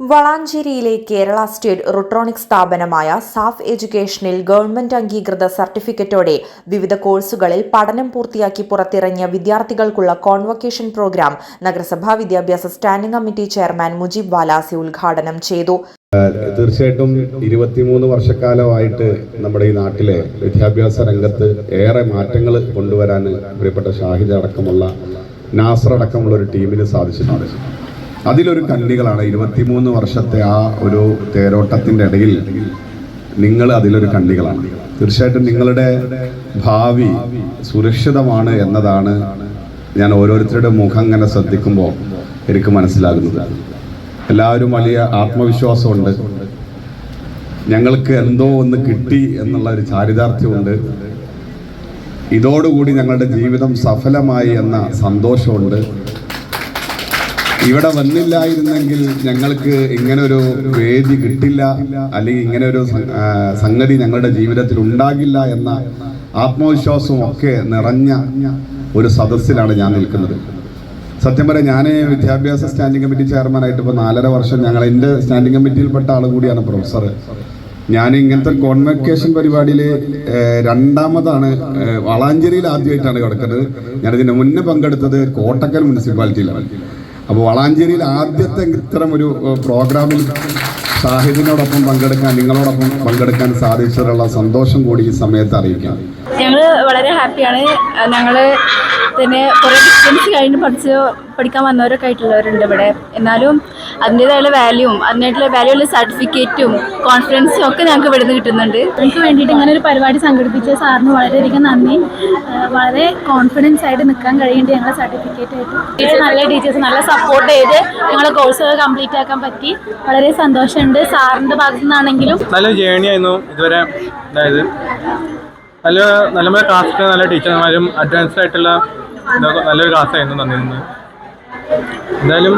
വളാഞ്ചേരിയിലെ Kerala state Rutronix സ്ഥാപനമായ SAFF എഡ്യൂക്കേഷനിൽ government അംഗീകൃത സർട്ടിഫിക്കറ്റോടെ വിവിധ കോഴ്സുകളിൽ പഠനം പൂർത്തിയാക്കി പുറത്തിറങ്ങിയ വിദ്യാർത്ഥികൾക്കുള്ള കോൺവൊക്കേഷൻ പ്രോഗ്രാം നഗരസഭാ വിദ്യാഭ്യാസ സ്റ്റാൻഡിംഗ് കമ്മിറ്റി ചെയർമാൻ മുജീബ് വാലാസി ഉദ്ഘാടനം ചെയ്തു. തീർച്ചയായിട്ടും 23 വർഷക്കാലമായിട്ട് നമ്മുടെ ഈ നാട്ടിലെ വിദ്യാഭ്യാസ രംഗത്ത് ഏറെ മാറ്റങ്ങൾ കൊണ്ടുവരാൻ പ്രിയപ്പെട്ട ഷാഹിദ് അടക്കമുള്ള നാസർ അടക്കമുള്ള ഒരു ടീമിന് സാധിച്ചിട്ടുണ്ട്. അതിലൊരു കണ്ണികളാണ് 23 വർഷത്തെ ആ ഒരു തേരോട്ടത്തിൻ്റെ ഇടയിൽ നിങ്ങൾ അതിലൊരു കണ്ണികളാണ്. തീർച്ചയായിട്ടും നിങ്ങളുടെ ഭാവി സുരക്ഷിതമാണ് എന്നതാണ് ഞാൻ ഓരോരുത്തരുടെ മുഖം ഇങ്ങനെ ശ്രദ്ധിക്കുമ്പോൾ എനിക്ക് മനസ്സിലാകുന്നത്. എല്ലാവരും വലിയ ആത്മവിശ്വാസമുണ്ട്, ഞങ്ങൾക്ക് എന്തോ ഒന്ന് കിട്ടി എന്നുള്ള ഒരു ചാരിതാർത്ഥ്യമുണ്ട്, ഇതോടുകൂടി ഞങ്ങളുടെ ജീവിതം സഫലമായി എന്ന സന്തോഷമുണ്ട്. ഇവിടെ വന്നില്ലായിരുന്നെങ്കിൽ ഞങ്ങൾക്ക് ഇങ്ങനൊരു വേദി കിട്ടില്ല, അല്ലെങ്കിൽ ഇങ്ങനൊരു സംഗതി ഞങ്ങളുടെ ജീവിതത്തിൽ ഉണ്ടാകില്ല എന്ന ആത്മവിശ്വാസവും ഒക്കെ നിറഞ്ഞ ഒരു സദസ്സിലാണ് ഞാൻ നിൽക്കുന്നത്. സത്യം പറയാം, ഞാൻ വിദ്യാഭ്യാസ സ്റ്റാൻഡിംഗ് കമ്മിറ്റി ചെയർമാനായിട്ട് ഇപ്പോൾ 4.5 വർഷം എൻ്റെ സ്റ്റാൻഡിംഗ് കമ്മിറ്റിയിൽപ്പെട്ട ആൾ കൂടിയാണ് പ്രൊഫസർ. ഞാൻ ഇങ്ങനത്തെ കോൺവൊക്കേഷൻ പരിപാടിയിൽ രണ്ടാമതാണ്. വളാഞ്ചേരിയിൽ ആദ്യമായിട്ടാണ് കിടക്കുന്നത്. ഞാനിതിന് മുന്നേ പങ്കെടുത്തത് കോട്ടക്കൽ മുനിസിപ്പാലിറ്റിയിലാണ്. അപ്പോൾ വളാഞ്ചേരിയിൽ ആദ്യത്തെ ഇത്തരം ഒരു പ്രോഗ്രാമിൽ ഷാഹിദിനോടൊപ്പം പങ്കെടുക്കാൻ, നിങ്ങളോടൊപ്പം പങ്കെടുക്കാൻ സാധിച്ചതിലുള്ള സന്തോഷം കൂടി ഈ സമയത്ത് അറിയിക്കാം. ഞങ്ങൾ വളരെ ഹാപ്പിയാണ്. ഞങ്ങൾ തന്നെ കുറേ ഡിസ്റ്റൻസ് കഴിഞ്ഞ് പഠിക്കാൻ വന്നവരൊക്കെ ആയിട്ടുള്ളവരുണ്ട് ഇവിടെ. എന്നാലും അതിൻ്റേതായുള്ള വാല്യൂവും അതിനായിട്ടുള്ള വാല്യൂള്ള സർട്ടിഫിക്കറ്റും കോൺഫിഡൻസും ഒക്കെ ഞങ്ങൾക്ക് ഇവിടെ നിന്ന് കിട്ടുന്നുണ്ട്. എനിക്ക് വേണ്ടിയിട്ട് ഇങ്ങനെ ഒരു പരിപാടി സംഘടിപ്പിച്ച സാറിന് വളരെയധികം നന്ദി. വളരെ കോൺഫിഡൻസ് ആയിട്ട് നിൽക്കാൻ കഴിയേണ്ടി ഞങ്ങളെ സർട്ടിഫിക്കറ്റ് ആയിട്ട് നല്ല ടീച്ചേഴ്സ് നല്ല സപ്പോർട്ട് ചെയ്ത് ഞങ്ങളെ കോഴ്സ് കംപ്ലീറ്റ് ആക്കാൻ പറ്റി. വളരെ സന്തോഷമുണ്ട്. സാറിൻ്റെ ഭാഗത്തു നിന്നാണെങ്കിലും നല്ല ജേണി ആയിരുന്നു ഇതുവരെ. അതായത് നല്ല ക്ലാസ്, നല്ല ടീച്ചർമാരും അഡ്വാൻസ്ഡ് ആയിട്ടുള്ള നല്ലൊരു ക്ലാസ്സായിരുന്നു. നന്ദി. എന്തായാലും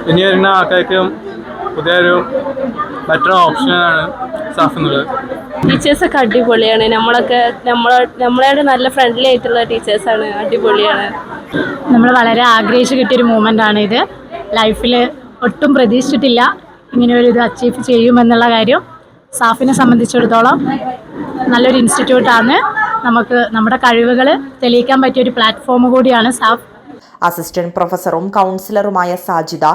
ഇനി വരുന്ന ആൾക്കാർക്ക് പുതിയൊരു ബെറ്റർ ഓപ്ഷനാണ് സാഫ് എന്നുള്ളത്. ടീച്ചേഴ്സൊക്കെ അടിപൊളിയാണ്. നമ്മളോട് നല്ല ഫ്രണ്ട്ലി ആയിട്ടുള്ള ടീച്ചേഴ്സാണ്. അടിപൊളിയാണ്. നമ്മൾ വളരെ ആഗ്രഹിച്ച് കിട്ടിയൊരു മൂമെൻ്റാണ് ഇത്. ലൈഫിൽ ഒട്ടും പ്രതീക്ഷിച്ചിട്ടില്ല ഇങ്ങനെ ഒരു ഇത് അച്ചീവ് ചെയ്യുമെന്നുള്ള കാര്യം. സാഫിനെ സംബന്ധിച്ചിടത്തോളം നല്ലൊരു ഇൻസ്റ്റിറ്റ്യൂട്ടാണ്. നമുക്ക് നമ്മുടെ കഴിവുകൾ തെളിയിക്കാൻ പറ്റിയൊരു പ്ലാറ്റ്ഫോം കൂടിയാണ് സാഫ്. അസിസ്റ്റന്റ് പ്രൊഫസറും കൗൺസിലറുമായ Sajida,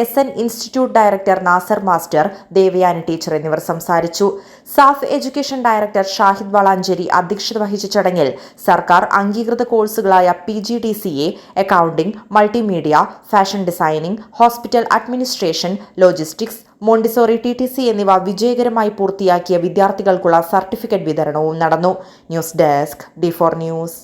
SN institute director Nasar master, Devayani teacher എന്നിവർ സംസാരിച്ചു. സാഫ് എഡ്യൂക്കേഷൻ ഡയറക്ടർ ഷാഹിദ് വളാഞ്ചേരി അധ്യക്ഷത വഹിച്ച ചടങ്ങിൽ സർക്കാർ അംഗീകൃത കോഴ്സുകളായ PGDCA, accounting, multimedia, fashion designing, hospital administration, logistics, Montessori TTC എന്നിവ വിജയകരമായി പൂർത്തിയാക്കിയ വിദ്യാർത്ഥികൾക്കുള്ള സർട്ടിഫിക്കറ്റ് വിതരണവും നടന്നു. News desk D4 news.